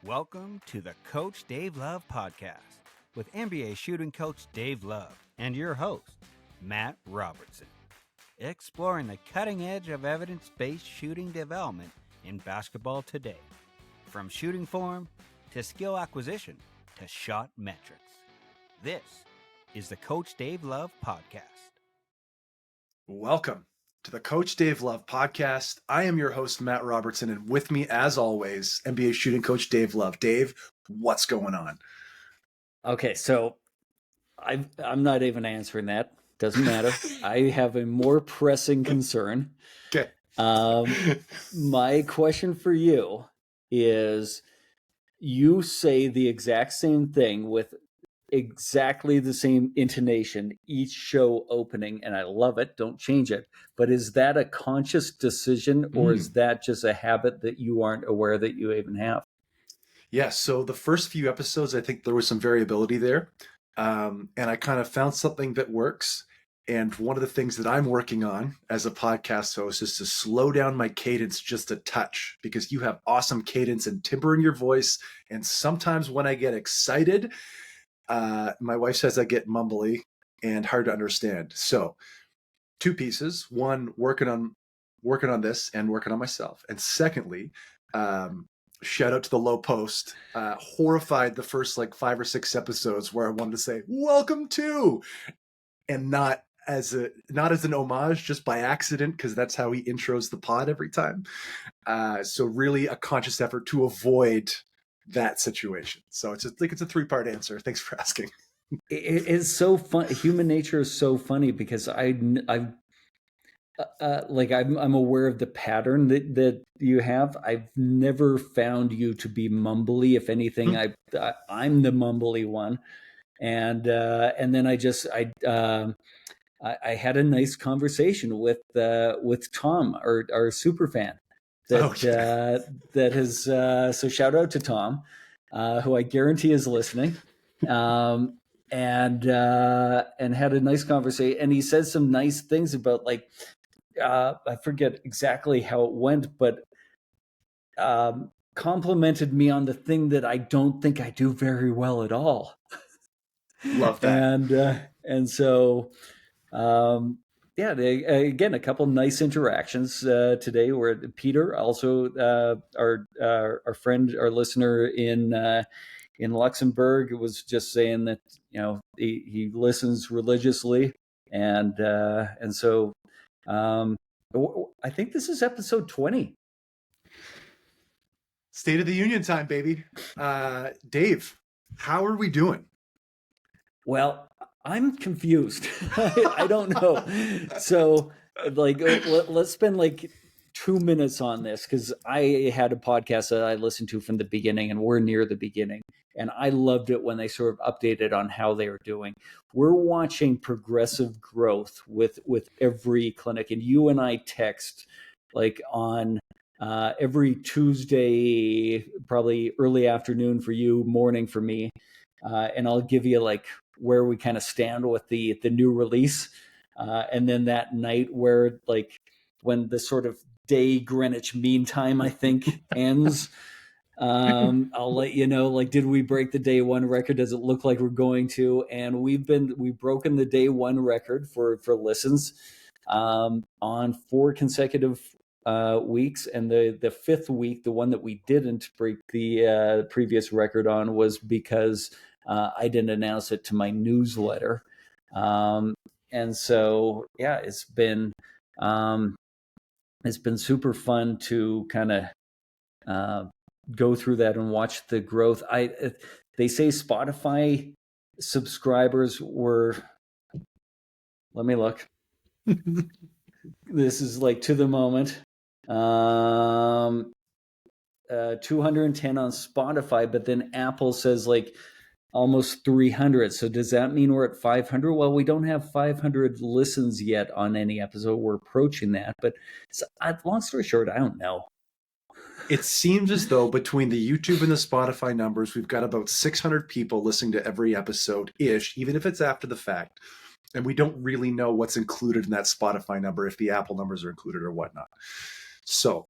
Welcome to the Coach Dave Love Podcast with NBA shooting coach Dave Love and your host, Matt Robertson. Exploring the cutting edge of evidence-based shooting development in basketball today. From shooting form to skill acquisition to shot metrics. This is the Coach Dave Love Podcast. Welcome to the Coach Dave Love Podcast. I am your host, Matt Robertson, and with me, as always, NBA shooting coach Dave Love. Dave, what's going on? Okay, so I'm not even answering that. Doesn't matter. I have a more pressing concern. Okay. My question for you is, you say the exact same thing with exactly the same intonation each show opening, and I love it. Don't change it. But is that a conscious decision, or is that just a habit that you aren't aware that you even have? Yeah, so the first few episodes, I think there was some variability there. And I kind of found something that works. And one of the things that I'm working on as a podcast host is to slow down my cadence just a touch, because you have awesome cadence and timbre in your voice. And sometimes when I get excited, my wife says I get mumbly and hard to understand. So two pieces: one, working on this and working on myself. And secondly, shout out to the low post, horrified the first like 5 or 6 episodes where I wanted to say welcome to, and not as an homage, just by accident, because that's how he intros the pod every time. So really a conscious effort to avoid that situation. So it's a 3-part answer. Thanks for asking. It's so fun. Human nature is so funny, because I'm aware of the pattern that you have. I've never found you to be mumbly. If anything, I'm the mumbly one. And then I had a nice conversation with Tom, our super fan. That has so shout out to Tom, who I guarantee is listening, and had a nice conversation, and he said some nice things about, like, I forget exactly how it went, but complimented me on the thing that I don't think I do very well at all. Love that. And so again, a couple nice interactions today, where Peter, also our friend, our listener in Luxembourg, was just saying that, you know, he listens religiously, and so I think this is episode 20. State of the Union time, baby. Dave, how are we doing? Well, I'm confused. I don't know. So, like, let's spend like 2 minutes on this, because I had a podcast that I listened to from the beginning, and we're near the beginning, and I loved it when they sort of updated on how they were doing. We're watching progressive growth with every clinic, and you and I text like on every Tuesday, probably early afternoon for you, morning for me, and I'll give you like where we kind of stand with the new release, and then that night, where like when the sort of day Greenwich Mean Time, I think, ends, I'll let you know, like, did we break the day one record? Does it look like we're going to? And we've broken the day one record for listens on 4 consecutive weeks, and the 5th week, the one that we didn't break the previous record on, was because I didn't announce it to my newsletter. And so, yeah, it's been super fun to kind of go through that and watch the growth. They say Spotify subscribers were, let me look. This is like to the moment. 210 on Spotify, but then Apple says like almost 300. So does that mean we're at 500? Well, we don't have 500 listens yet on any episode. We're approaching that, but long story short, I don't know. It seems as though between the YouTube and the Spotify numbers, we've got about 600 people listening to every episode-ish, even if it's after the fact. And we don't really know what's included in that Spotify number, if the Apple numbers are included or whatnot. So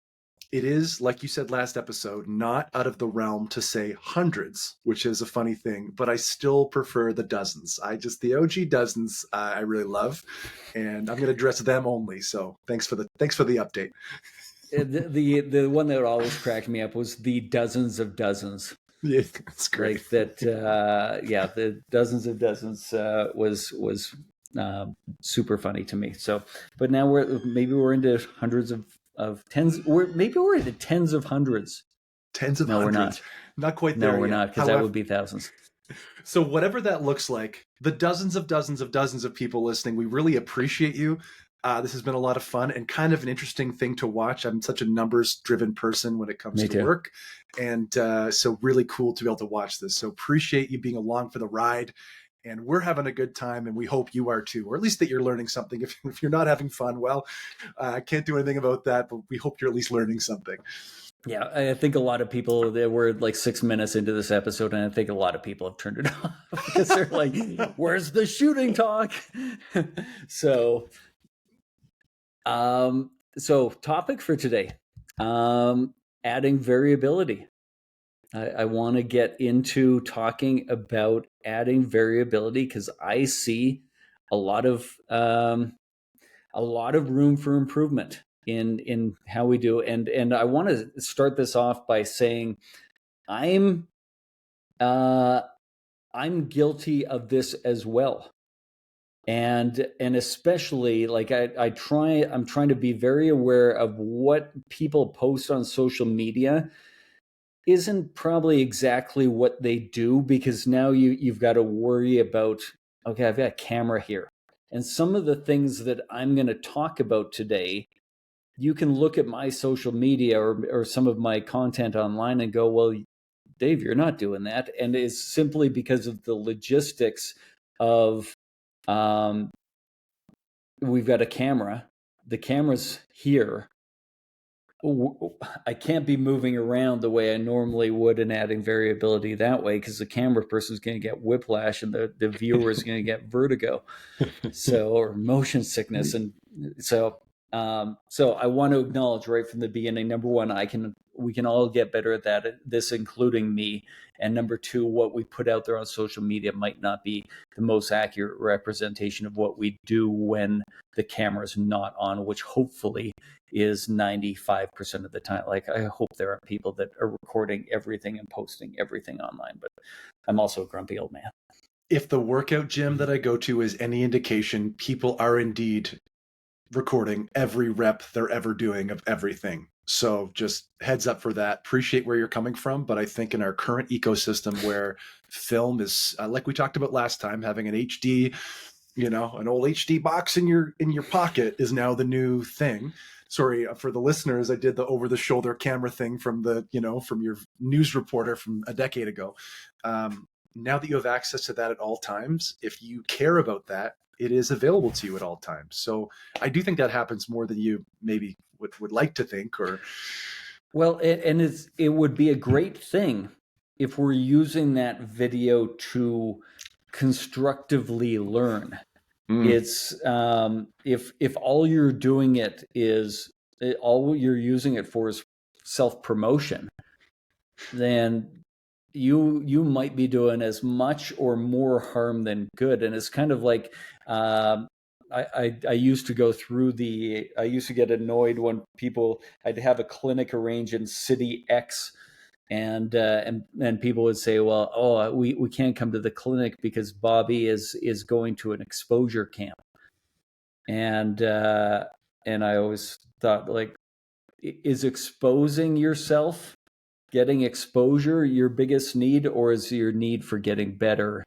It is, like you said last episode, not out of the realm to say hundreds, which is a funny thing, but I still prefer the dozens. The OG dozens I really love, and I'm going to address them only. So thanks for the update. The one that always cracked me up was the dozens of dozens. Yeah, that's great. Like that, the dozens of dozens was super funny to me. So, but now we're into hundreds of tens. We're into tens of hundreds. Tens of no, hundreds. We're not. Not quite there. No, we're yet. not, because that would be thousands. So whatever that looks like, the dozens of people listening, we really appreciate you. This has been a lot of fun and kind of an interesting thing to watch. I'm such a numbers-driven person when it comes to work. And so really cool to be able to watch this. So appreciate you being along for the ride. And we're having a good time, and we hope you are too, or at least that you're learning something. If you're not having fun, well, I can't do anything about that, but we hope you're at least learning something. Yeah, I think a lot of people, they were like 6 minutes into this episode, and I think a lot of people have turned it off because they're like, where's the shooting talk? So topic for today, adding variability. I want to get into talking about adding variability because I see a lot of room for improvement in how we do. And I want to start this off by saying I'm guilty of this as well. And especially like I'm trying to be very aware of what people post on social media isn't probably exactly what they do, because now you've got to worry about, okay, I've got a camera here. And some of the things that I'm going to talk about today, you can look at my social media or some of my content online and go, well, Dave, you're not doing that. And it's simply because of the logistics of we've got a camera. The camera's here. I can't be moving around the way I normally would and adding variability that way, because the camera person is going to get whiplash and the viewer is going to get vertigo, or motion sickness. And so I want to acknowledge right from the beginning, number one, we can all get better at that, this including me. And number two, what we put out there on social media might not be the most accurate representation of what we do when the camera's not on, which hopefully is 95% of the time. Like, I hope there are people that are recording everything and posting everything online, but I'm also a grumpy old man. If the workout gym that I go to is any indication, people are indeed recording every rep they're ever doing of everything. So just heads up for that. Appreciate where you're coming from, but I think in our current ecosystem where film is, like we talked about last time, having an HD, an old HD box in your pocket is now the new thing. Sorry for the listeners, I did the over-the-shoulder camera thing from from your news reporter from a decade ago. Now that you have access to that at all times, if you care about that, it is available to you at all times. So I do think that happens more than you maybe would like to think. Or well, it would be a great thing if we're using that video to constructively learn. It's if all you're doing all you're using it for is self-promotion, then you might be doing as much or more harm than good. And it's kind of like I used to go through I used to get annoyed when I'd have a clinic arranged in city X, and people would say, well, we can't come to the clinic because Bobby is going to an exposure camp. And I always thought, like, is exposing yourself, getting exposure, your biggest need, or is your need for getting better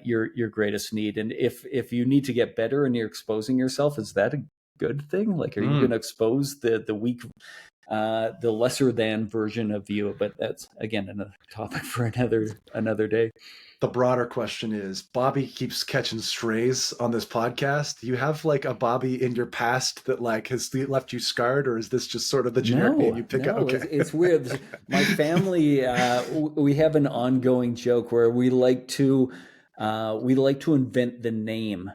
your greatest need? And if you need to get better and you're exposing yourself, is that a good thing? Like, are you going to expose the weak, the lesser than version of you? But that's, again, another topic for another day. The broader question is, Bobby keeps catching strays on this podcast. Do you have like a Bobby in your past that like has left you scarred, or is this just sort of the generic name you pick up? Okay. It's weird. My family, we have an ongoing joke where we like to invent the name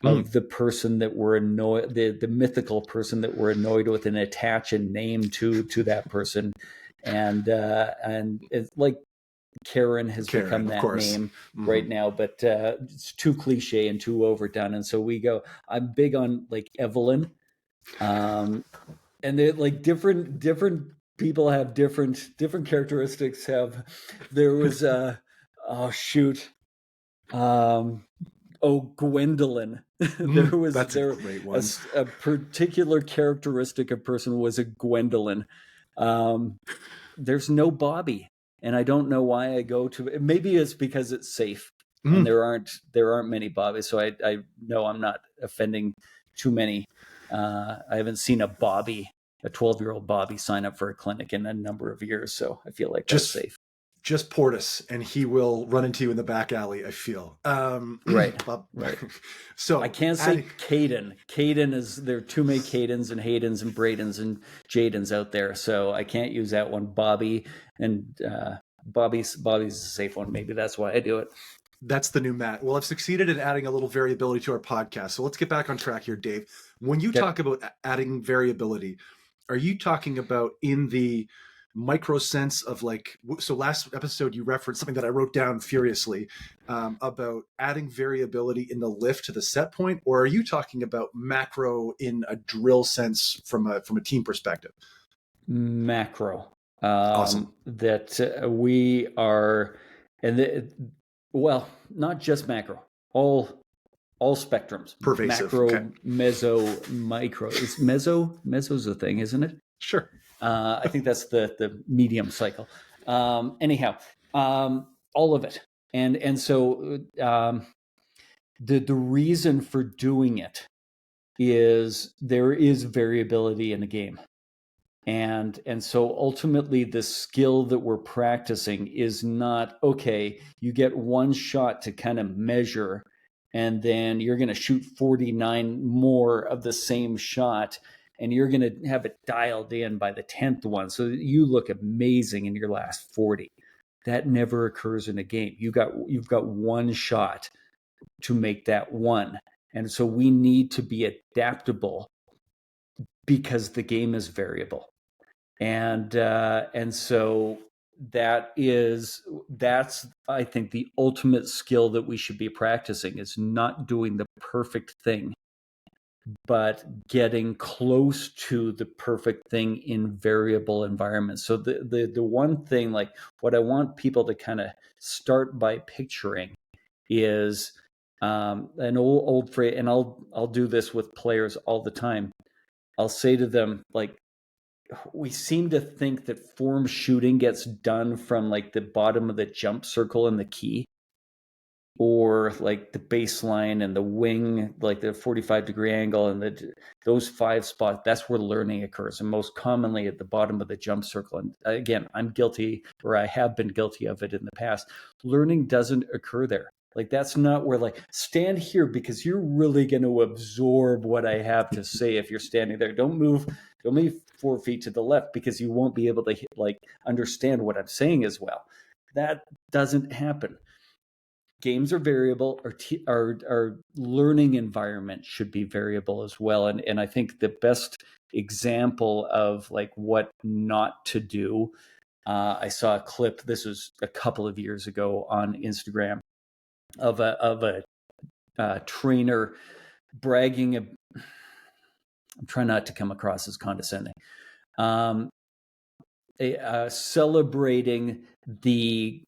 of the person that we're annoyed, the mythical person that we're annoyed with, and attach a name to that person. And it's like Karen has become that name right now, but it's too cliche and too overdone. And so I'm big on like Evelyn. And they're like different people have different characteristics. There was Gwendolyn. A particular characteristic of person was a Gwendolyn. There's no Bobby, and I don't know why I go to. Maybe it's because it's safe, and there aren't many Bobbies. So I know I'm not offending too many. I haven't seen a 12-year-old Bobby sign up for a clinic in a number of years, so I feel like that's safe. Just Portis, and he will run into you in the back alley, I feel. Right. So I can't say Caden. There are too many Cadens and Haydens and Bradens and Jadens out there, so I can't use that one. Bobby and Bobby's a safe one. Maybe that's why I do it. That's the new Matt. Well, I've succeeded in adding a little variability to our podcast. So let's get back on track here, Dave. When you talk about adding variability, are you talking about in the micro sense of like, so last episode you referenced something that I wrote down furiously about adding variability in the lift to the set point, or are you talking about macro in a drill sense from a team perspective? Macro. Awesome. That we are, well, not just macro, all spectrums. Pervasive. Macro, meso, micro. Is meso's a thing, isn't it? Sure. I think that's the medium cycle. Anyhow, all of it, and so the reason for doing it is there is variability in the game, and so ultimately the skill that we're practicing is not okay. You get one shot to kind of measure, and then you're going to shoot 49 more of the same shot. And you're going to have it dialed in by the 10th one. So you look amazing in your last 40. That never occurs in a game. You've got one shot to make that one. And so we need to be adaptable because the game is variable. And so that's I think the ultimate skill that we should be practicing is not doing the perfect thing, but getting close to the perfect thing in variable environments. So the one thing, like what I want people to kind of start by picturing is an old phrase, and I'll do this with players all the time. I'll say to them, like, we seem to think that form shooting gets done from like the bottom of the jump circle and the key, or like the baseline and the wing, like the 45-degree angle and those 5 spots. That's where learning occurs, and most commonly at the bottom of the jump circle. And again, I'm guilty, or I have been guilty of it in the past. Learning doesn't occur there. Like that's not where like stand here because you're really going to absorb what I have to say. If you're standing there, don't move 4 feet to the left because you won't be able to understand what I'm saying as well. That doesn't happen. Games are variable. Our learning environment should be variable as well. And I think the best example of like what not to do, I saw a clip. This was a couple of years ago on Instagram of a trainer bragging. I'm trying not to come across as condescending. Celebrating the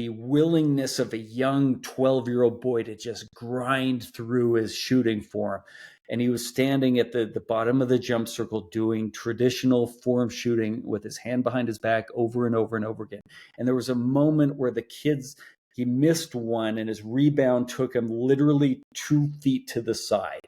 willingness of a young 12-year-old boy to just grind through his shooting form. And he was standing at the bottom of the jump circle doing traditional form shooting with his hand behind his back over and over and over again. And there was a moment where he missed one and his rebound took him literally 2 feet to the side.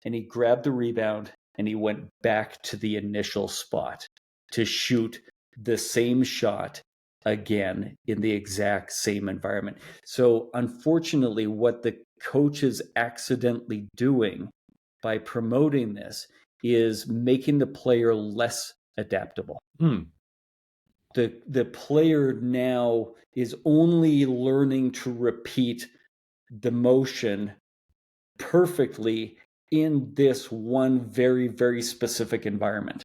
And he grabbed the rebound and he went back to the initial spot to shoot the same shot again in the exact same environment. So unfortunately, what the coach is accidentally doing by promoting this is making the player less adaptable. The player now is only learning to repeat the motion perfectly in this one very, very specific environment.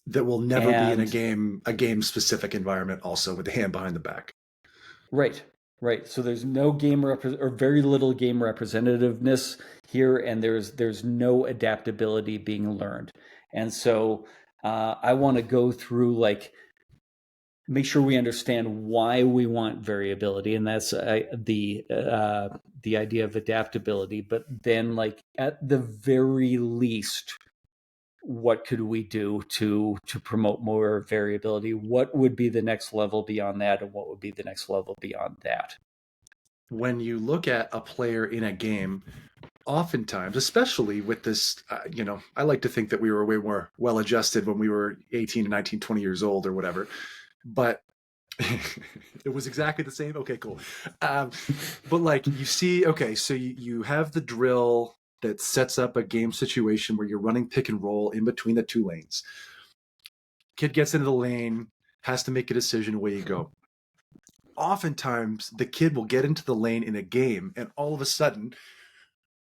That will never be in And a game specific environment, also with the hand behind the back. right, right. So there's no or very little game representativeness here, and there's no adaptability being learned. And so I want to go through, like, make sure we understand why we want variability, and that's the idea of adaptability. But then, like, at the very least, what could we do to promote more variability? What would be the next level beyond that, and what would be the next level beyond that? When you look at a player in a game, oftentimes, especially with this, I like to think that we were way more well adjusted when we were 18, 19, 20 years old or whatever. But it was exactly the same. Okay, cool. But like you see, okay, so you have the drill that sets up a game situation where you're running pick and roll in between the two lanes. Kid gets into the lane, has to make a decision, away you go. Oftentimes, the kid will get into the lane in a game, and all of a sudden,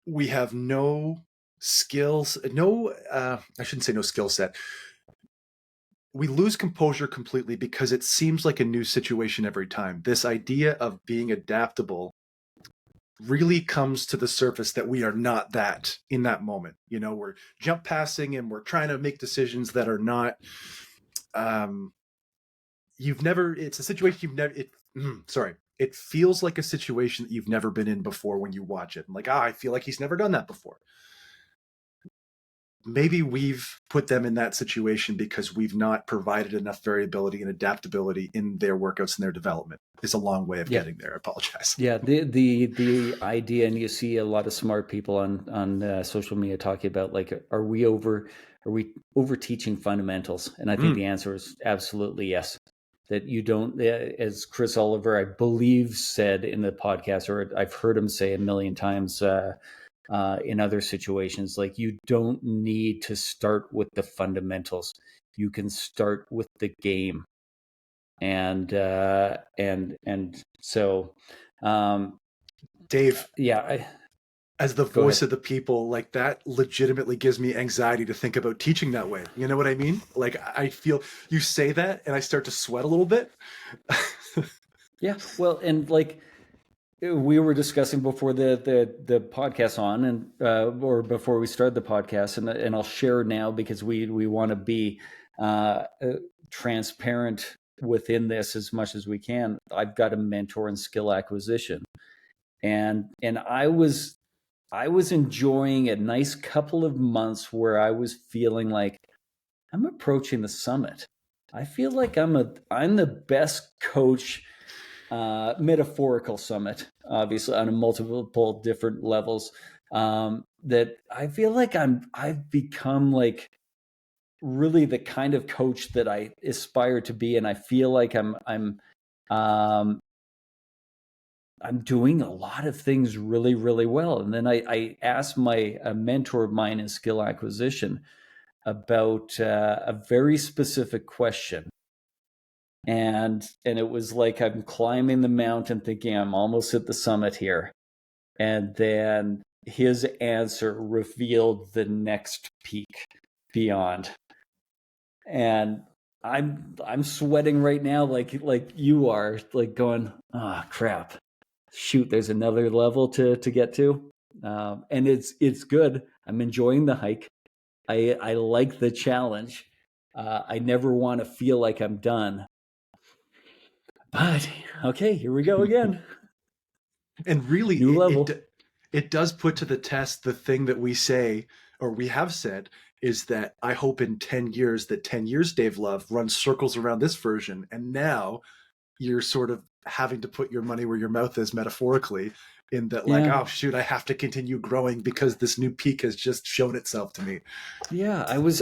we have no skills, I shouldn't say no skill set. We lose composure completely because it seems like a new situation every time. This idea of being adaptable really comes to the surface that we are not that in that moment. We're jump passing and we're trying to make decisions that are not, it's a situation it feels like a situation that you've never been in before when you watch it. Like, I feel like he's never done that before. Maybe we've put them in that situation because we've not provided enough variability and adaptability in their workouts and their development. It's a long way of getting there. I apologize. Yeah, the idea, and you see a lot of smart people on social media talking about, like, are we over teaching fundamentals? And I think the answer is absolutely yes. That you don't, as Chris Oliver, I believe, said in the podcast, or I've heard him say a million times in other situations, like, you don't need to start with the fundamentals. You can start with the game. And so, Dave, yeah, as the voice of the people, like, that legitimately gives me anxiety to think about teaching that way. You know what I mean? Like, I feel you say that and I start to sweat a little bit. Yeah. Well, and like we were discussing before the podcast on, and or before we started the podcast, and I'll share now because we want to be transparent within this as much as we can. I've got a mentor in skill acquisition, and I was enjoying a nice couple of months where I was feeling like I'm approaching the summit. I feel like I'm the best coach, metaphorical summit, obviously on a multiple different levels. That I feel like I've become, like, really the kind of coach that I aspire to be, and I feel like I'm doing a lot of things really, really well. And then I asked a mentor of mine in skill acquisition about a very specific question. And it was like I'm climbing the mountain thinking I'm almost at the summit here. And then his answer revealed the next peak beyond. And I'm sweating right now, like you are, like, going, oh crap, shoot, there's another level to get to. And it's good. I'm enjoying the hike. I like the challenge. I never want to feel like I'm done. But okay, here we go again. And really, new level. It does put to the test the thing that we say, or we have said, is that I hope in 10 years that 10 years Dave Love runs circles around this version. And now you're sort of having to put your money where your mouth is, metaphorically, in that, like, oh shoot, I have to continue growing because this new peak has just shown itself to me. Yeah, I was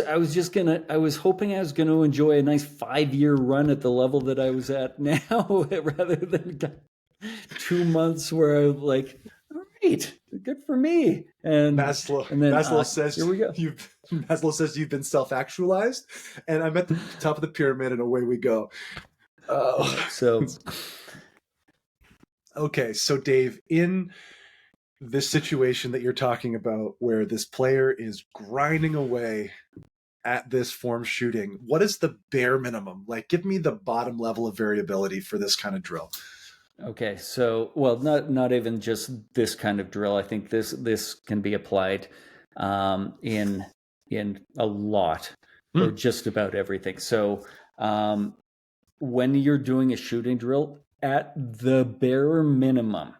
hoping I was gonna enjoy a nice 5-year run at the level that I was at now, rather than 2 months where I was like, all right, good for me. And Maslow says, here we go. Maslow says you've been self-actualized, and I'm at the top of the pyramid, and away we go. So okay, so Dave, in this situation that you're talking about where this player is grinding away at this form shooting, what is the bare minimum? Like, give me the bottom level of variability for this kind of drill. Okay, so well, not even just this kind of drill. I think this can be applied in a lot or just about everything. So when you're doing a shooting drill, at the bare minimum,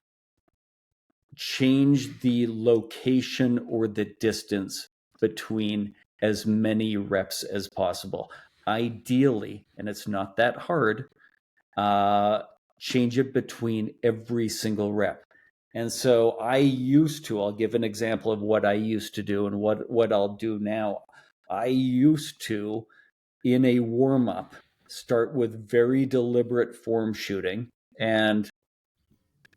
change the location or the distance between as many reps as possible. Ideally, and it's not that hard, change it between every single rep. And so I'll give an example of what I used to do and what I'll do now. I used to, in a warm-up, start with very deliberate form shooting. And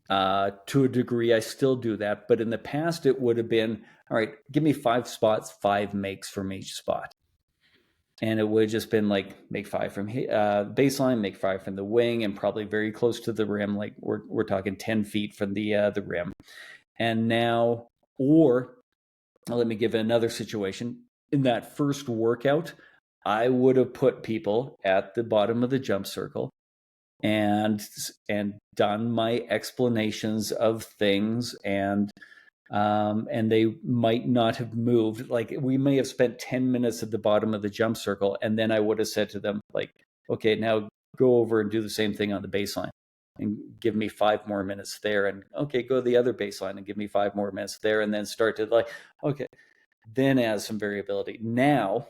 to a degree, I still do that. But in the past, it would have been, all right, give me 5 spots, 5 makes from each spot. And it would have just been like, make 5 from baseline, make 5 from the wing, and probably very close to the rim. Like we're talking 10 feet from the rim. And now, or let me give another situation. In that first workout, I would have put people at the bottom of the jump circle and done my explanations of things, and they might not have moved. Like we may have spent 10 minutes at the bottom of the jump circle, and then I would have said to them, like, okay, now go over and do the same thing on the baseline and give me 5 more minutes there, and okay, go to the other baseline and give me 5 more minutes there, and then start to like, okay, then add some variability. Now,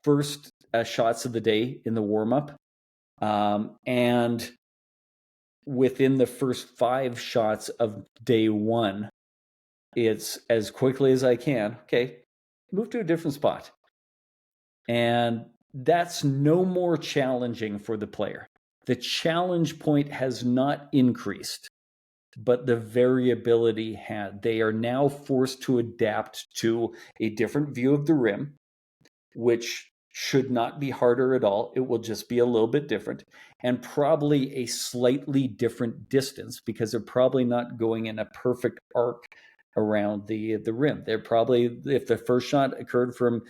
first shots of the day in the warm-up, and within the first 5 shots of day 1, it's as quickly as I can, okay, move to a different spot. And that's no more challenging for the player. The challenge point has not increased, but the variability had. They are now forced to adapt to a different view of the rim, which should not be harder at all. It will just be a little bit different, and probably a slightly different distance, because they're probably not going in a perfect arc around the rim. They're probably, if the first shot occurred from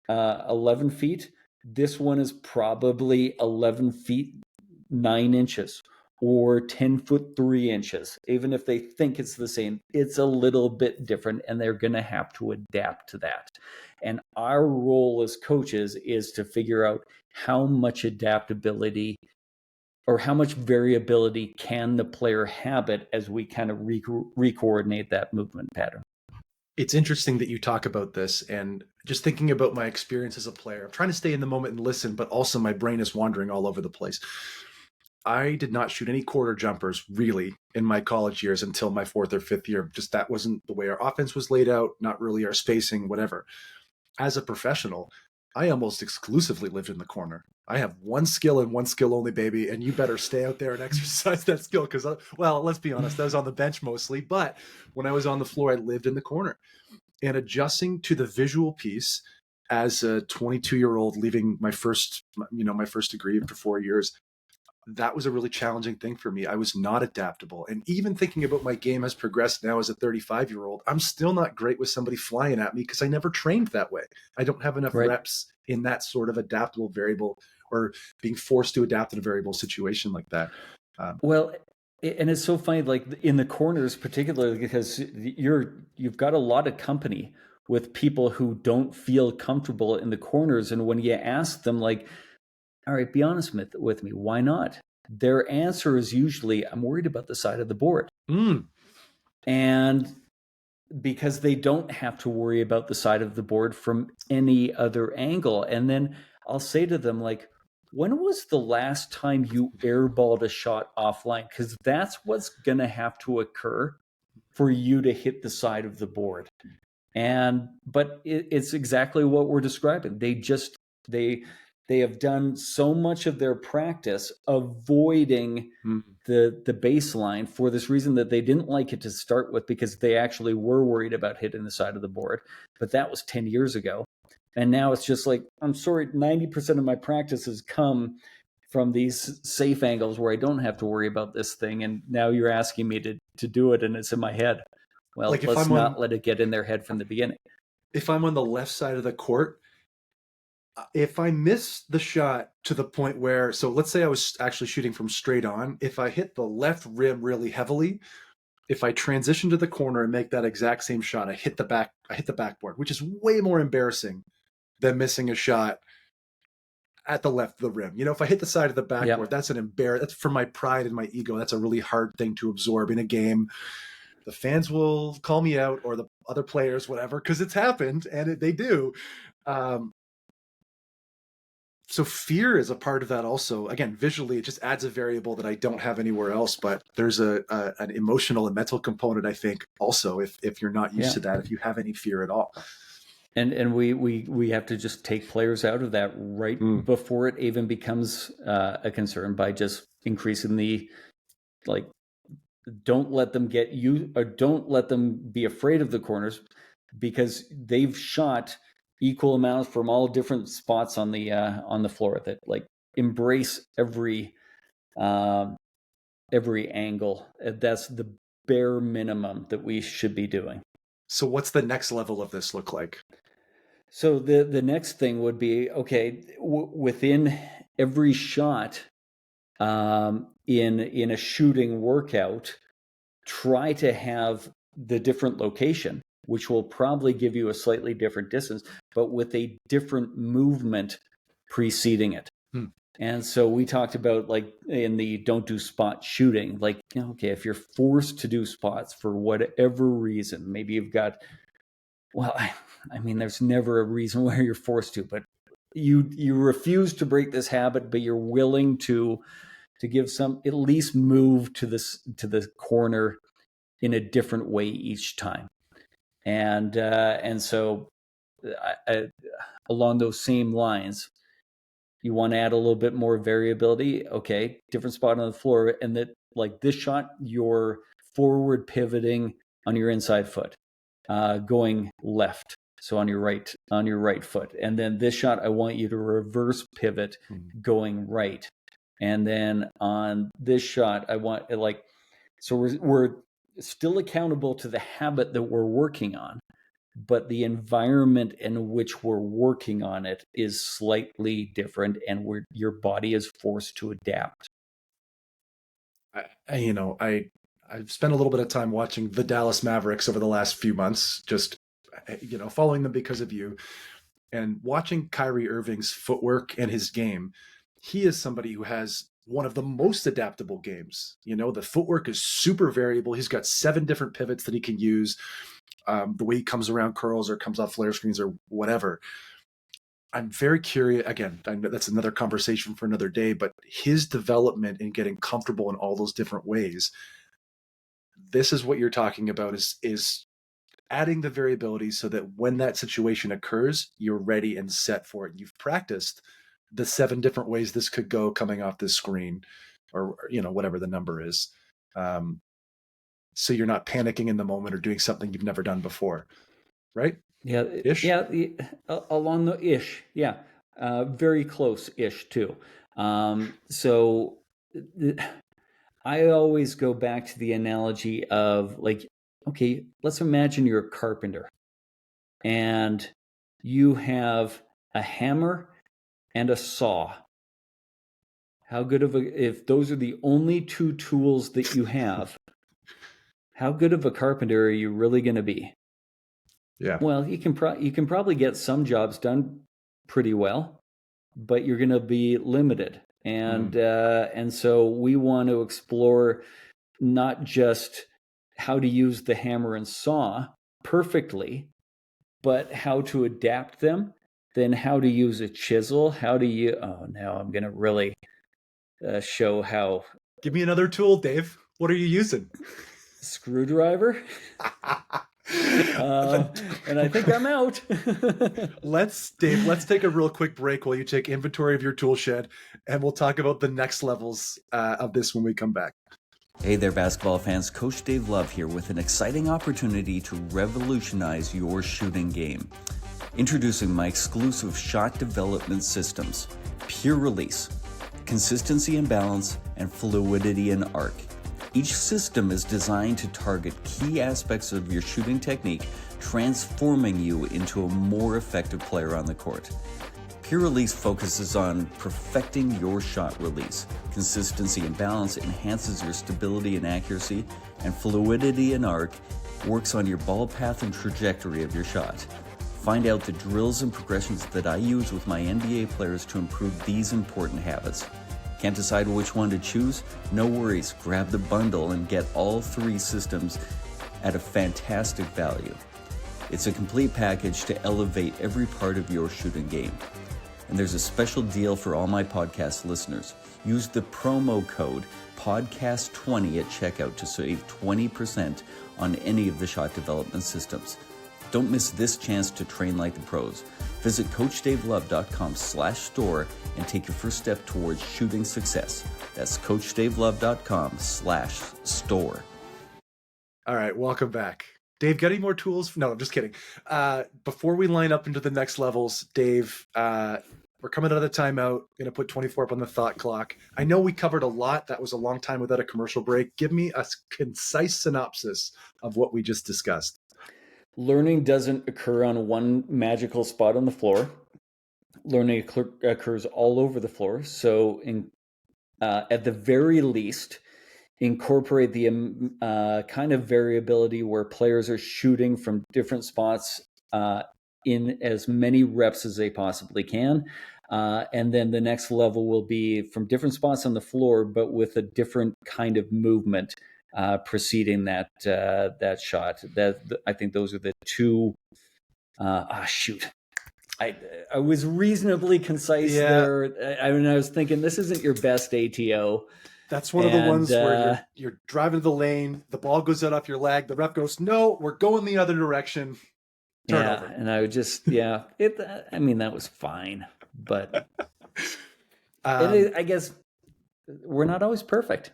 11 feet, this one is probably 11 feet 9 inches or 10 foot 3 inches. Even if they think it's the same, it's a little bit different, and they're going to have to adapt to that. And our role as coaches is to figure out how much adaptability or how much variability can the player have it as we kind of re-coordinate that movement pattern. It's interesting that you talk about this, and just thinking about my experience as a player, I'm trying to stay in the moment and listen, but also my brain is wandering all over the place. I did not shoot any quarter jumpers really in my college years until my 4th or 5th year. Just that wasn't the way our offense was laid out, not really our spacing, whatever. As a professional, I almost exclusively lived in the corner. I have one skill and one skill only, baby, and you better stay out there and exercise that skill because, well, let's be honest, I was on the bench mostly, but when I was on the floor, I lived in the corner. And adjusting to the visual piece as a 22-year-old leaving my first degree after 4 years, that was a really challenging thing for me. I was not adaptable. And even thinking about my game has progressed now as a 35-year-old, I'm still not great with somebody flying at me because I never trained that way. I don't have enough reps in that sort of adaptable variable, or being forced to adapt in a variable situation like that. Well, and it's so funny, like in the corners, particularly because you've got a lot of company with people who don't feel comfortable in the corners. And when you ask them, like, all right, be honest with me, why not? Their answer is usually, I'm worried about the side of the board. And because they don't have to worry about the side of the board from any other angle. And then I'll say to them, like, when was the last time you airballed a shot offline? Because that's what's going to have to occur for you to hit the side of the board. But it's exactly what we're describing. They have done so much of their practice avoiding the baseline for this reason, that they didn't like it to start with, because they actually were worried about hitting the side of the board. But that was 10 years ago. And now it's just like, I'm sorry, 90% of my practice has come from these safe angles where I don't have to worry about this thing. And now you're asking me to do it, and it's in my head. Well, like let's not let it get in their head from the beginning. If I'm on the left side of the court, if I miss the shot to the point where, so let's say I was actually shooting from straight on, if I hit the left rim really heavily, if I transition to the corner and make that exact same shot, I hit the backboard, which is way more embarrassing than missing a shot at the left of the rim. You know, if I hit the side of the backboard, that's that's for my pride and my ego. That's a really hard thing to absorb in a game. The fans will call me out, or the other players, whatever, because it's happened, and they do. So fear is a part of that also. Again, visually, it just adds a variable that I don't have anywhere else, but there's an emotional and mental component, I think, also, if you're not used to that, if you have any fear at all. And we have to just take players out of that right before it even becomes a concern by just increasing the, like, don't let them get you, or don't let them be afraid of the corners, because they've shot equal amounts from all different spots on the floor. That, like, embrace every angle. That's the bare minimum that we should be doing. So what's the next level of this look like? So the next thing would be, okay, within every shot, in a shooting workout, try to have the different location, which will probably give you a slightly different distance, but with a different movement preceding it. And so we talked about, like, in the don't do spot shooting, like, okay, if you're forced to do spots for whatever reason, maybe you've got, well, I mean, there's never a reason why you're forced to, but you refuse to break this habit, but you're willing to give some, at least move to the corner in a different way each time. And so along those same lines, you want to add a little bit more variability. Okay, different spot on the floor, and that, like, this shot, you're forward pivoting on your inside foot, going left, so on your right foot. And then this shot, I want you to reverse pivot, going right. And then on this shot, I want, like, so we're still accountable to the habit that we're working on, but the environment in which we're working on it is slightly different, and your body is forced to adapt. I've spent a little bit of time watching the Dallas Mavericks over the last few months, just, following them because of you, and watching Kyrie Irving's footwork and his game. He is somebody who has one of the most adaptable games. The footwork is super variable. He's got 7 different pivots that he can use. The way he comes around curls or comes off flare screens or whatever. I'm very curious. Again, I know that's another conversation for another day, but his development in getting comfortable in all those different ways, this is what you're talking about, is adding the variability so that when that situation occurs, you're ready and set for it. You've practiced the 7 different ways this could go coming off this screen, or whatever the number is. So you're not panicking in the moment or doing something you've never done before, right? Yeah, ish. Yeah, along the ish. Yeah, very close ish too. So I always go back to the analogy of, like, okay, let's imagine you're a carpenter, and you have a hammer and a saw. How good if those are the only 2 tools that you have, how good of a carpenter are you really going to be? Yeah. Well, you can probably get some jobs done pretty well, but you're going to be limited. And so we want to explore not just how to use the hammer and saw perfectly, but how to adapt them, then how to use a chisel, now I'm going to really show how. Give me another tool, Dave. What are you using? Screwdriver. And I think I'm out. Let's take a real quick break while you take inventory of your tool shed, and we'll talk about the next levels of this when we come back. Hey there, basketball fans. Coach Dave Love here with an exciting opportunity to revolutionize your shooting game. Introducing my exclusive shot development systems, Pure Release, Consistency and Balance, and Fluidity and Arc. Each system is designed to target key aspects of your shooting technique, transforming you into a more effective player on the court. Pure Release focuses on perfecting your shot release. Consistency and balance enhances your stability and accuracy, and Fluidity and Arc works on your ball path and trajectory of your shot. Find out the drills and progressions that I use with my NBA players to improve these important habits. Can't decide which one to choose? No worries, grab the bundle and get all 3 systems at a fantastic value. It's a complete package to elevate every part of your shooting game. And there's a special deal for all my podcast listeners. Use the promo code PODCAST20 at checkout to save 20% on any of the shot development systems. Don't miss this chance to train like the pros. Visit CoachDaveLove.com/store and take your first step towards shooting success. That's CoachDaveLove.com/store. All right, welcome back. Dave, got any more tools? No, I'm just kidding. Before we line up into the next levels, Dave, we're coming out of the timeout. Going to put 24 up on the thought clock. I know we covered a lot. That was a long time without a commercial break. Give me a concise synopsis of what we just discussed. Learning doesn't occur on one magical spot on the floor. Learning occurs all over the floor. So at the very least, incorporate the kind of variability where players are shooting from different spots in as many reps as they possibly can. And then the next level will be from different spots on the floor, but with a different kind of movement preceding that shot. I think those are the 2. Shoot. I was reasonably concise there. I was thinking this isn't your best ATO. That's one of the ones where you're driving to the lane, the ball goes out off your leg, the ref goes, "No, we're going the other direction." Turnover. Yeah, and I would just that was fine, but I guess we're not always perfect.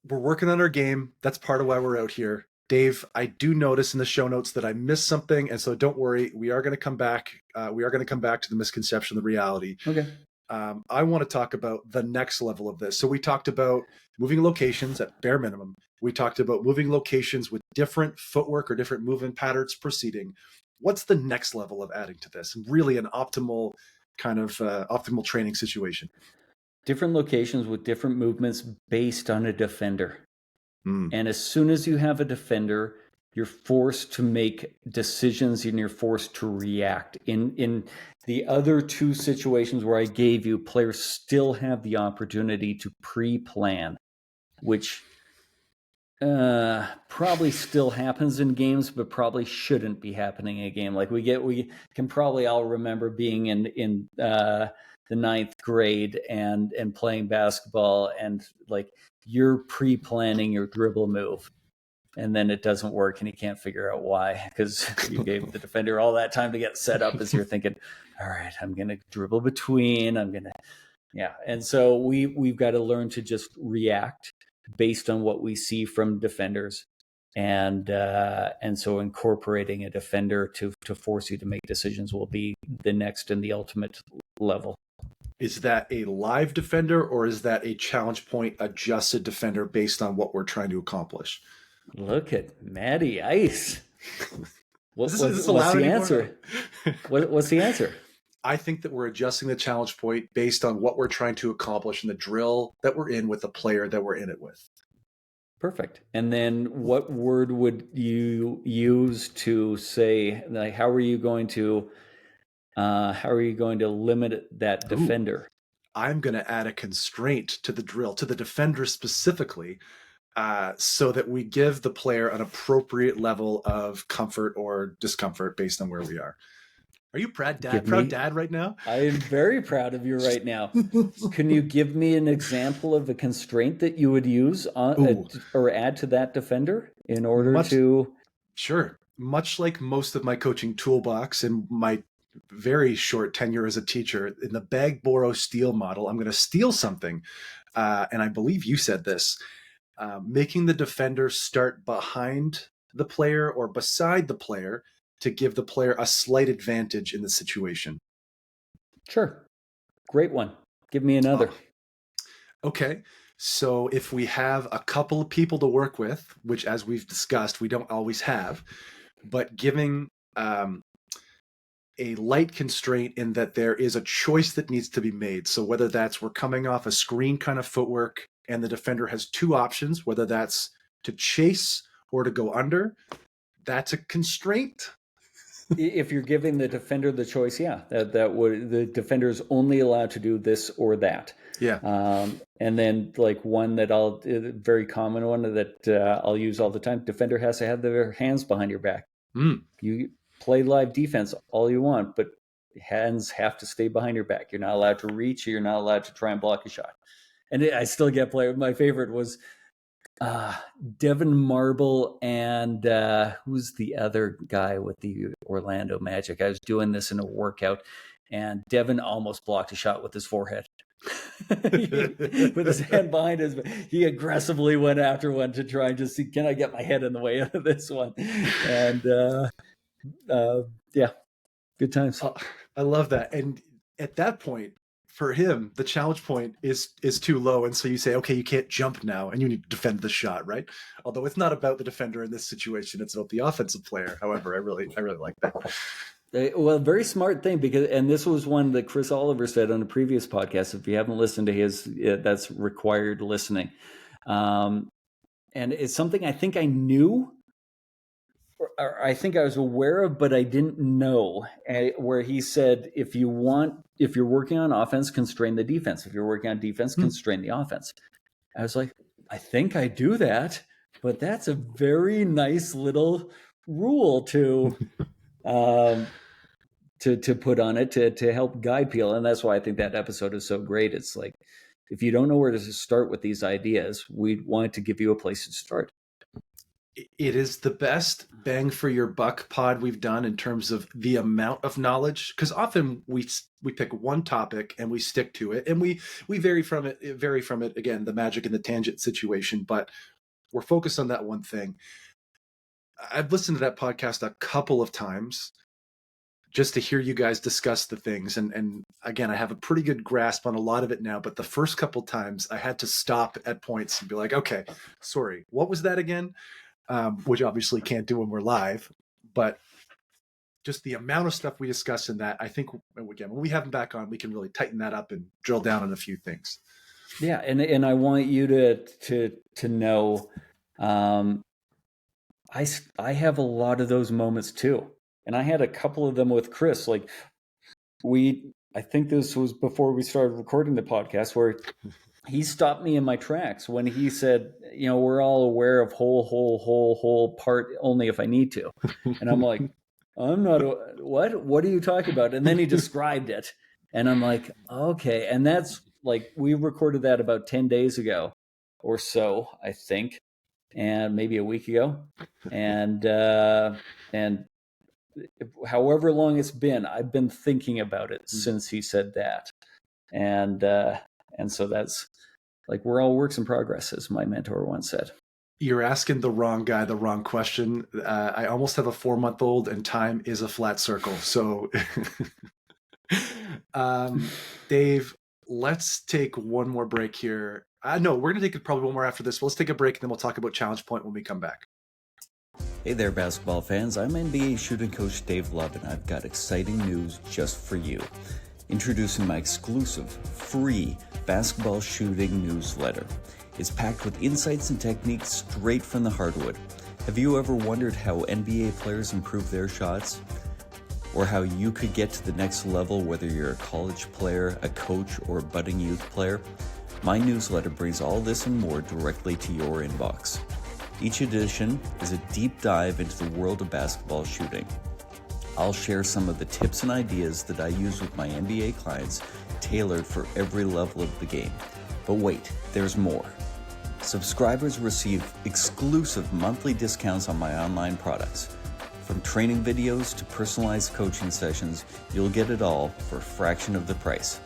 We're working on our game. That's part of why we're out here. Dave, I do notice in the show notes that I missed something, and so don't worry. We are going to come back. We are going to come back to the misconception, the reality. Okay. I want to talk about the next level of this. So we talked about moving locations at bare minimum. We talked about moving locations with different footwork or different movement patterns proceeding. What's the next level of adding to this? And really an optimal kind of optimal training situation. Different locations with different movements based on a defender. And as soon as you have a defender, you're forced to make decisions and you're forced to react. In the other 2 situations where I gave you, players still have the opportunity to pre-plan, which probably still happens in games, but probably shouldn't be happening in a game. Like we can probably all remember being in the 9th grade and playing basketball, and like you're pre-planning your dribble move, and then it doesn't work and you can't figure out why, because you gave the defender all that time to get set up as you're thinking, all right, I'm going to dribble between, and so we've got to learn to just react based on what we see from defenders, and so incorporating a defender to force you to make decisions will be the next and the ultimate level. Is that a live defender, or is that a challenge point adjusted defender based on what we're trying to accomplish? Look at Matty Ice. What's the answer? What's the answer? I think that we're adjusting the challenge point based on what we're trying to accomplish in the drill that we're in with the player that we're in it with. Perfect. And then what word would you use to say, like, how are you going to limit that defender? I'm going to add a constraint to the drill, to the defender specifically, so that we give the player an appropriate level of comfort or discomfort based on where we are. Are you proud dad right now? I am very proud of you right now. Can you give me an example of a constraint that you would use or add to that defender in order to? Sure. Much like most of my coaching toolbox and my very short tenure as a teacher, in the bag, borrow, steal model, I'm going to steal something. And I believe you said this, making the defender start behind the player or beside the player to give the player a slight advantage in the situation. Sure. Great one. Give me another. Okay. So if we have a couple of people to work with, which as we've discussed, we don't always have, but giving a light constraint in that there is a choice that needs to be made. So whether that's we're coming off a screen kind of footwork and the defender has two options, whether that's to chase or to go under, that's a constraint. If you're giving the defender the choice, that would, the defender is only allowed to do this or that. Yeah. And then like one that very common one that I'll use all the time, defender has to have their hands behind your back. You play live defense all you want, but hands have to stay behind your back. You're not allowed to reach. You're not allowed to try and block a shot. And I still get played. My favorite was Devin Marble and who's the other guy with the Orlando Magic? I was doing this in a workout, and Devin almost blocked a shot with his forehead. With his hand behind his, he aggressively went after one to try and just see, can I get my head in the way of this one? And yeah, good times. I love that. And at that point, for him, the challenge point is too low, and so you say, okay, you can't jump now, and you need to defend the shot, right? Although it's not about the defender in this situation; it's about the offensive player. However, I really like that. Well, very smart thing, because, and this was one that Chris Oliver said on a previous podcast. If you haven't listened to his, that's required listening, and it's something I think I knew. Or I think I was aware of, but I didn't know, where he said, if you're working on offense, constrain the defense. If you're working on defense, constrain the offense. I was like, I think I do that, but that's a very nice little rule to put on it to help guide people. And that's why I think that episode is so great. It's like, if you don't know where to start with these ideas, we wanted to give you a place to start. It is the best bang for your buck pod we've done in terms of the amount of knowledge, because often we pick one topic and we stick to it, and we vary from it again, the magic and the tangent situation, but we're focused on that one thing. I've listened to that podcast a couple of times just to hear you guys discuss the things, and again, I have a pretty good grasp on a lot of it now, but the first couple times I had to stop at points and be like, okay, sorry, what was that again? Which obviously can't do when we're live, but just the amount of stuff we discuss in that, I think, again, when we have them back on, we can really tighten that up and drill down on a few things. Yeah, and I want you to know, I have a lot of those moments too, and I had a couple of them with Chris. Like I think this was before we started recording the podcast, where he stopped me in my tracks when he said, we're all aware of whole part only if I need to. And I'm like, I'm not, what are you talking about? And then he described it, and I'm like, okay. And that's like, we recorded that about 10 days ago or so, I think, and maybe a week ago. And however long it's been, I've been thinking about it since he said that. And so that's like, we're all works in progress, as my mentor once said. You're asking the wrong guy the wrong question. I almost have a 4-month-old, and time is a flat circle. So, Dave, let's take one more break here. No, we're going to take probably one more after this. But let's take a break, and then we'll talk about Challenge Point when we come back. Hey there, basketball fans. I'm NBA shooting coach Dave Love, and I've got exciting news just for you. Introducing my exclusive, free basketball shooting newsletter. It's packed with insights and techniques straight from the hardwood. Have you ever wondered how NBA players improve their shots? Or how you could get to the next level, whether you're a college player, a coach, or a budding youth player? My newsletter brings all this and more directly to your inbox. Each edition is a deep dive into the world of basketball shooting. I'll share some of the tips and ideas that I use with my NBA clients, tailored for every level of the game. But wait, there's more. Subscribers receive exclusive monthly discounts on my online products. From training videos to personalized coaching sessions, you'll get it all for a fraction of the price.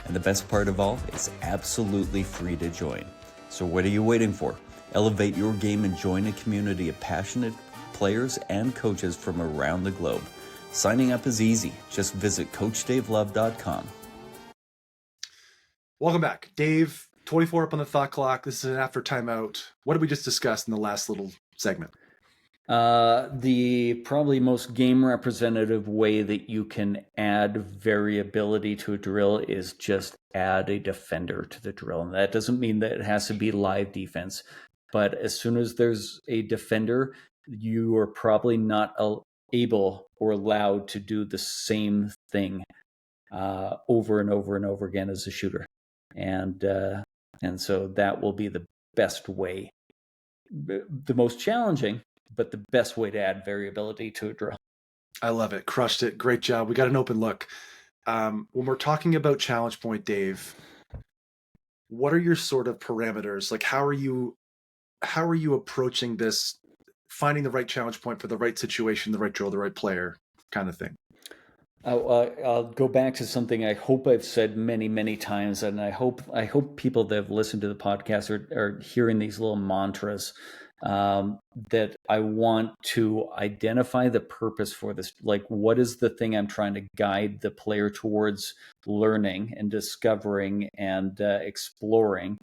And the best part of all, it's absolutely free to join. So what are you waiting for? Elevate your game and join a community of passionate players and coaches from around the globe. Signing up is easy. Just visit CoachDaveLove.com. Welcome back. Dave, 24 up on the thought clock. This is an after timeout. What did we just discuss in the last little segment? The probably most game representative way that you can add variability to a drill is just add a defender to the drill. And that doesn't mean that it has to be live defense, but as soon as there's a defender, you are probably not able or allowed to do the same thing over and over and over again as a shooter. And so that will be the best way, the most challenging, but the best way to add variability to a drill. I love it. Crushed it. Great job. We got an open look. When we're talking about challenge point, Dave, what are your sort of parameters? Like, how are you approaching this, finding the right challenge point for the right situation, the right drill, the right player kind of thing? I'll go back to something I hope I've said many, many times, and I hope people that have listened to the podcast are hearing these little mantras. That I want to identify the purpose for this. Like, what is the thing I'm trying to guide the player towards learning and discovering and exploring?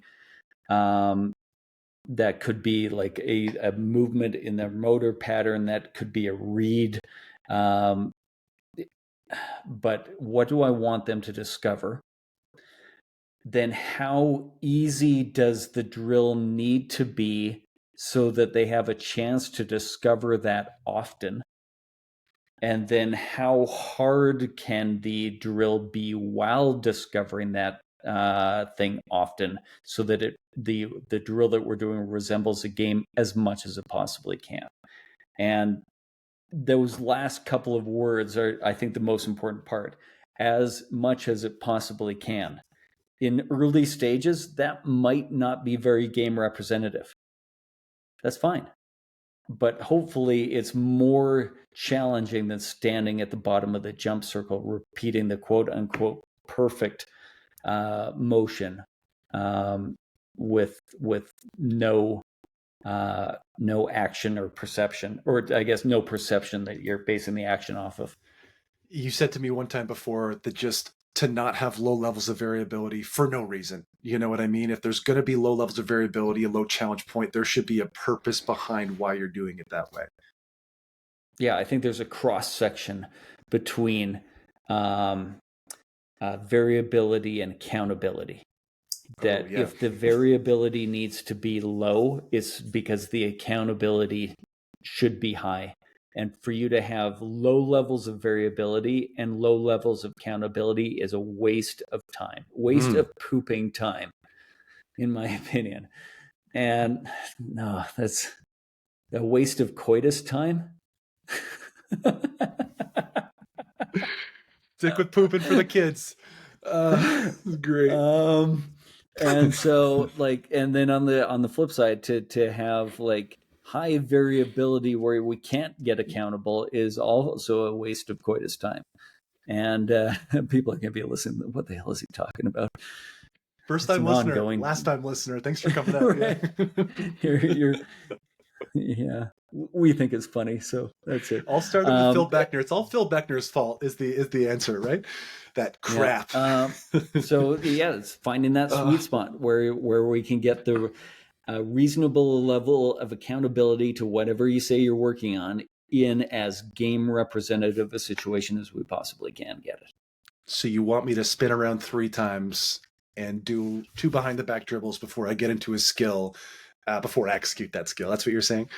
That could be like a movement in their motor pattern. That could be a read. But what do I want them to discover? Then how easy does the drill need to be so that they have a chance to discover that often? And then how hard can the drill be while discovering that thing often, so that the drill that we're doing resembles a game as much as it possibly can? And those last couple of words are, I think, the most important part. As much as it possibly can. In early stages, that might not be very game representative. That's fine. But hopefully it's more challenging than standing at the bottom of the jump circle, repeating the quote unquote perfect motion with no action or perception, or I guess no perception that you're basing the action off of. You said to me one time before that just to not have low levels of variability for no reason. You know what I mean? If there's going to be low levels of variability, a low challenge point, there should be a purpose behind why you're doing it that way. Yeah, I think there's a cross section between variability and accountability. That if the variability needs to be low, it's because the accountability should be high. And for you to have low levels of variability and low levels of accountability is a waste of time, waste of pooping time, in my opinion. And no, that's a waste of coitus time. Stick with pooping for the kids. Great. And so, like, and then on the flip side, to have like high variability where we can't get accountable is also a waste of coitus time. And people are going to be listening, what the hell is he talking about? First time listener, last time listener. Thanks for coming out. Right. Yeah, we think it's funny, so that's it. I'll start it with Phil Beckner. It's all Phil Beckner's fault is the answer, right? That crap. Yeah. So yeah, it's finding that sweet spot where we can get the reasonable level of accountability to whatever you say you're working on in as game representative a situation as we possibly can get it. So you want me to spin around 3 times and do 2 behind the back dribbles before I get into a skill, before I execute that skill. That's what you're saying?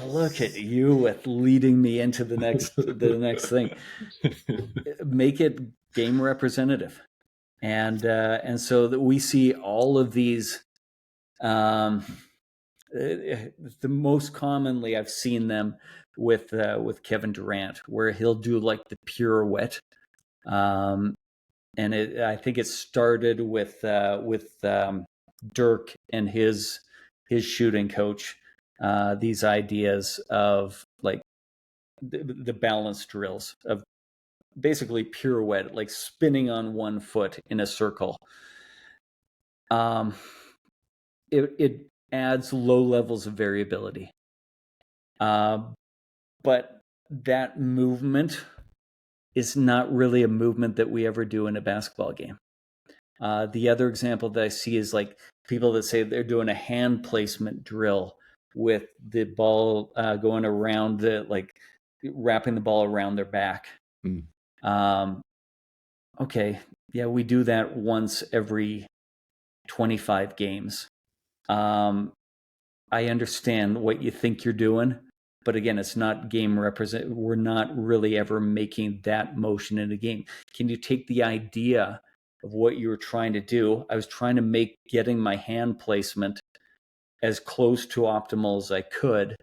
Look at you with leading me into the next thing. Make it game representative. And so that we see all of these, the most commonly I've seen them with Kevin Durant, where he'll do like the pirouette. And I think it started with Dirk and his shooting coach, these ideas of like the balance drills of basically pirouette, like spinning on one foot in a circle. It adds low levels of variability. But that movement is not really a movement that we ever do in a basketball game. The other example that I see is like people that say they're doing a hand placement drill with the ball going around wrapping the ball around their back. Okay, yeah, we do that once every 25 games. I understand what you think you're doing, but again, it's not game represent. We're not really ever making that motion in a game. Can you take the idea of what you were trying to do? I was trying to make getting my hand placement as close to optimal as I could,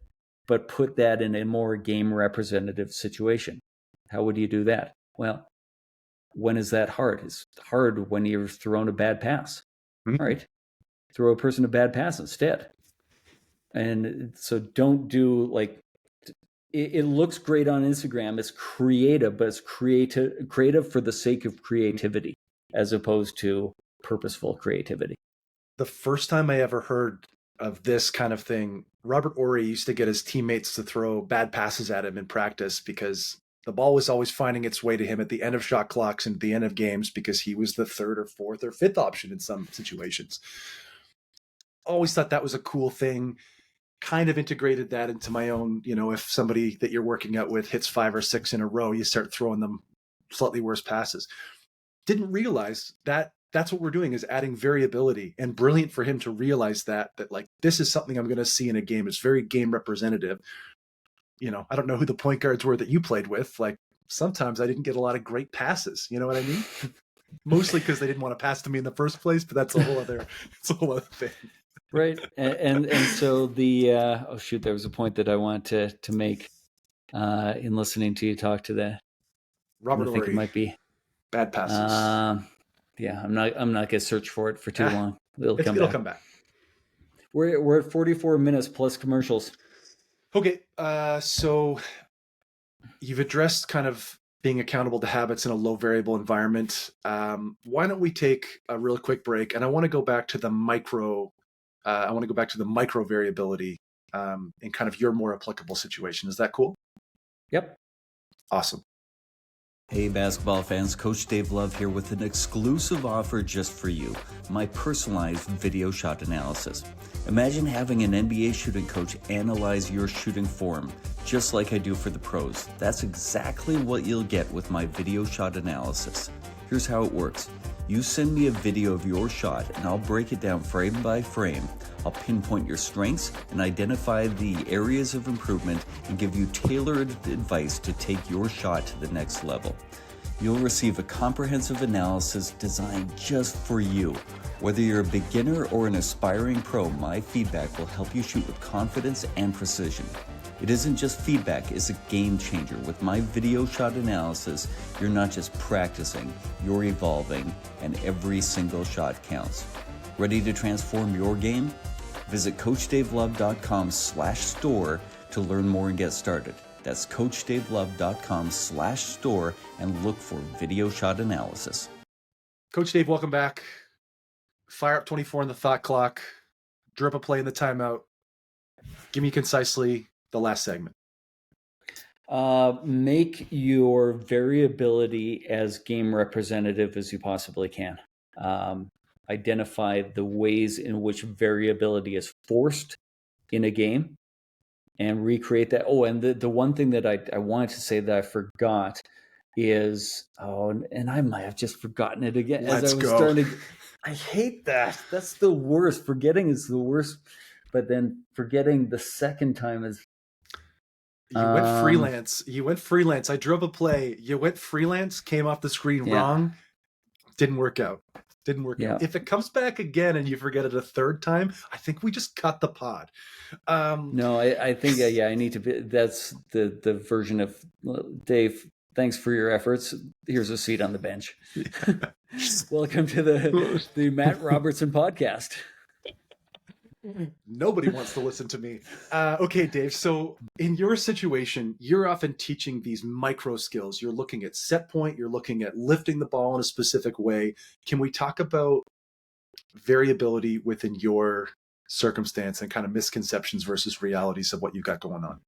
but put that in a more game representative situation. How would you do that? Well, when is that hard? It's hard when you're thrown a bad pass. Mm-hmm. All right. Throw a person a bad pass instead. And so don't do it looks great on Instagram. It's creative, but it's creative for the sake of creativity as opposed to purposeful creativity. The first time I ever heard of this kind of thing, Robert Ory used to get his teammates to throw bad passes at him in practice because the ball was always finding its way to him at the end of shot clocks and at the end of games because he was the third or fourth or fifth option in some situations. Always thought that was a cool thing. Kind of integrated that into my own, if somebody that you're working out with hits 5 or 6 in a row, you start throwing them slightly worse passes. Didn't realize that that's what we're doing is adding variability, and brilliant for him to realize that like, this is something I'm going to see in a game. It's very game representative. I don't know who the point guards were that you played with. Like sometimes I didn't get a lot of great passes. You know what I mean? Mostly because they didn't want to pass to me in the first place, but that's a whole other thing. Right. And so there was a point that I wanted to make in listening to you talk to the Robert I think Ory. it might be Bad passes. Yeah, I'm not going to search for it for too long. It'll come back. We're at 44 minutes plus commercials. Okay, so you've addressed kind of being accountable to habits in a low variable environment. Why don't we take a real quick break? And I want to go back to the micro variability in kind of your more applicable situation. Is that cool? Yep. Awesome. Hey basketball fans, Coach Dave Love here with an exclusive offer just for you, my personalized video shot analysis. Imagine having an NBA shooting coach analyze your shooting form, just like I do for the pros. That's exactly what you'll get with my video shot analysis. Here's how it works. You send me a video of your shot and I'll break it down frame by frame. I'll pinpoint your strengths and identify the areas of improvement and give you tailored advice to take your shot to the next level. You'll receive a comprehensive analysis designed just for you. Whether you're a beginner or an aspiring pro, my feedback will help you shoot with confidence and precision. It isn't just feedback, it's a game changer. With my video shot analysis, you're not just practicing, you're evolving, and every single shot counts. Ready to transform your game? Visit CoachDaveLove.com/store to learn more and get started. That's CoachDaveLove.com/store and look for video shot analysis. Coach Dave, welcome back. Fire up 24 on the thought clock. Drip a play in the timeout. Give me concisely the last segment. Make your variability as game representative as you possibly can. Identify the ways in which variability is forced in a game and recreate that. Oh, and the one thing that I wanted to say that I forgot is, and I might have just forgotten it again. I hate that. That's the worst. Forgetting is the worst. But then forgetting the second time is. You went freelance. I drove a play. You went freelance, came off the screen wrong. Didn't work out. If it comes back again and you forget it a third time, I think we just cut the pod. No, I think, I need to be, that's the version of Dave. Thanks for your efforts. Here's a seat on the bench. Welcome to the Matt Robertson podcast. Nobody wants to listen to me. Okay, Dave. So in your situation, you're often teaching these micro skills. You're looking at set point. You're looking at lifting the ball in a specific way. Can we talk about variability within your circumstance and kind of misconceptions versus realities of what you've got going on?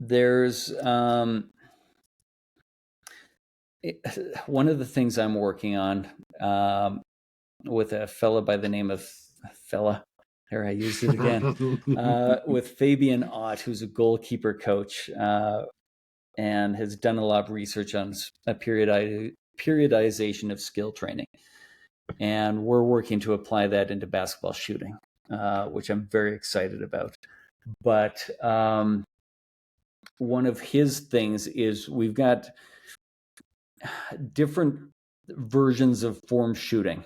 There's one of the things I'm working on with a fellow by the name of fella. There, I used it again. With Fabian Ott, who's a goalkeeper coach, and has done a lot of research on a periodization of skill training. And we're working to apply that into basketball shooting, which I'm very excited about. But one of his things is we've got different versions of form shooting.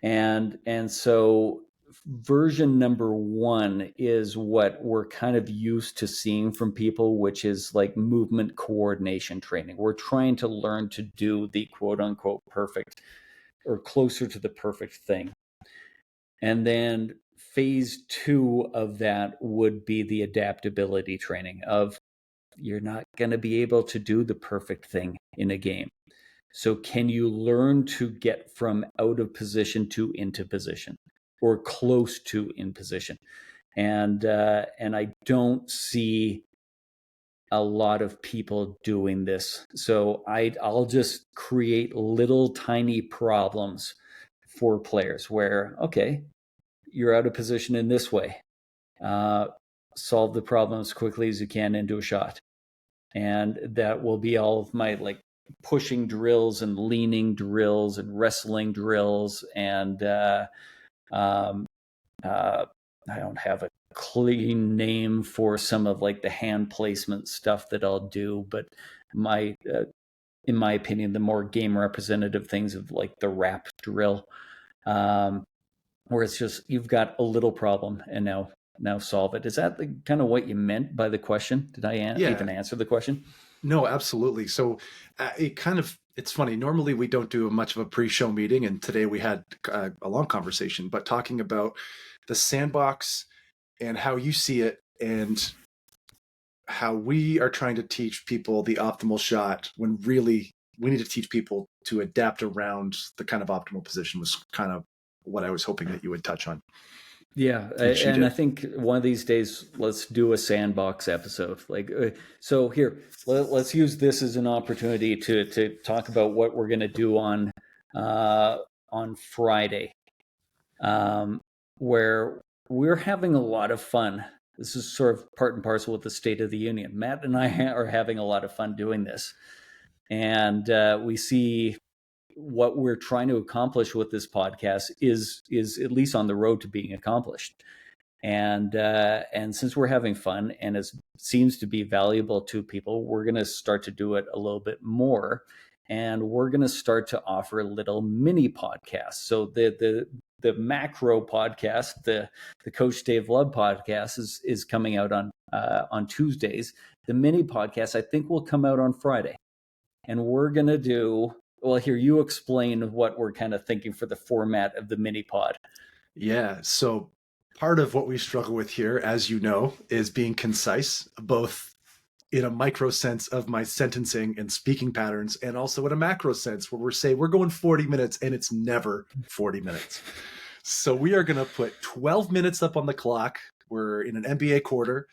And so version number 1 is what we're kind of used to seeing from people, which is like movement coordination training. We're trying to learn to do the quote unquote perfect or closer to the perfect thing. And then phase 2 of that would be the adaptability training of you're not going to be able to do the perfect thing in a game. So can you learn to get from out of position to into position or close to in position? And I don't see a lot of people doing this. So I'll just create little tiny problems for players where, okay, you're out of position in this way. Solve the problem as quickly as you can into a shot. And that will be all of my like pushing drills and leaning drills and wrestling drills. And I don't have a clean name for some of like the hand placement stuff that I'll do, but in my opinion, the more game representative things of like the wrap drill, where it's just you've got a little problem and now solve it. Is that kind of what you meant by the question? Did I even answer the question? No, absolutely. So it's funny. Normally we don't do much of a pre-show meeting, and today we had a long conversation, but talking about the sandbox and how you see it and how we are trying to teach people the optimal shot when really we need to teach people to adapt around the kind of optimal position was kind of what I was hoping that you would touch on. Yeah, and I think one of these days, let's do a sandbox episode. So here, let's use this as an opportunity to talk about what we're going to do on Friday, where we're having a lot of fun. This is sort of part and parcel with the State of the Union. Matt and I are having a lot of fun doing this, and we see what we're trying to accomplish with this podcast is at least on the road to being accomplished. And since we're having fun and it seems to be valuable to people, we're going to start to do it a little bit more. And we're going to start to offer little mini podcasts. So the macro podcast, the Coach Dave Love podcast is coming out on Tuesdays. The mini podcast, I think, will come out on Friday. And we're going to do, well, here, you explain what we're kind of thinking for the format of the mini pod. Yeah. So part of what we struggle with here, as you know, is being concise, both in a micro sense of my sentencing and speaking patterns, and also in a macro sense where we're going 40 minutes and it's never 40 minutes. So we are going to put 12 minutes up on the clock. We're in an NBA quarter,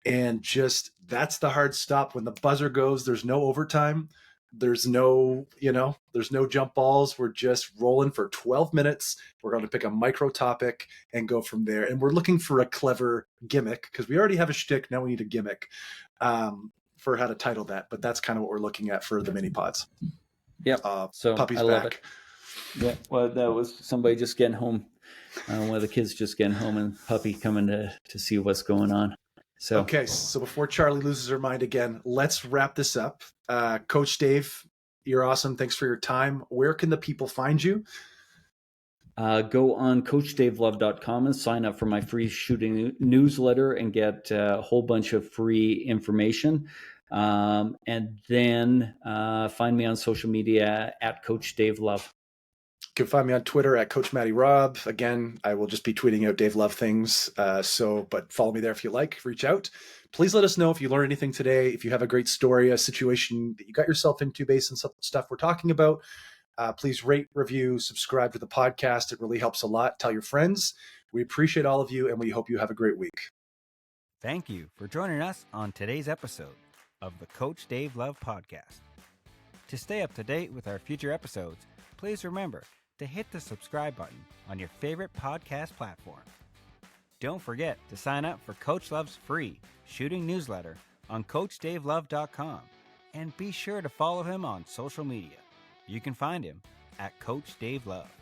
and just that's the hard stop. When the buzzer goes, there's no overtime. There's no jump balls. We're just rolling for 12 minutes. We're going to pick a micro topic and go from there. And we're looking for a clever gimmick because we already have a shtick. Now we need a gimmick for how to title that. But that's kind of what we're looking at for the mini pods. Yep. So Puppy's I love back. It. Yeah. Well, that was somebody just getting home. One of the kids just getting home and Puppy coming to see what's going on. So okay, so before Charlie loses her mind again, let's wrap this up. Coach Dave, you're awesome. Thanks for your time. Where can the people find you? Go on CoachDaveLove.com and sign up for my free shooting newsletter and get a whole bunch of free information. And then find me on social media at Coach Dave Love. You can find me on Twitter at Coach Matty Rob. Again, I will just be tweeting out Dave Love things. But follow me there if you like. Reach out. Please let us know if you learned anything today. If you have a great story, a situation that you got yourself into based on stuff we're talking about, please rate, review, subscribe to the podcast. It really helps a lot. Tell your friends. We appreciate all of you, and we hope you have a great week. Thank you for joining us on today's episode of the Coach Dave Love Podcast. To stay up to date with our future episodes, please remember to hit the subscribe button on your favorite podcast platform. Don't forget to sign up for Coach Love's free shooting newsletter on CoachDaveLove.com, and be sure to follow him on social media. You can find him at Coach Dave Love.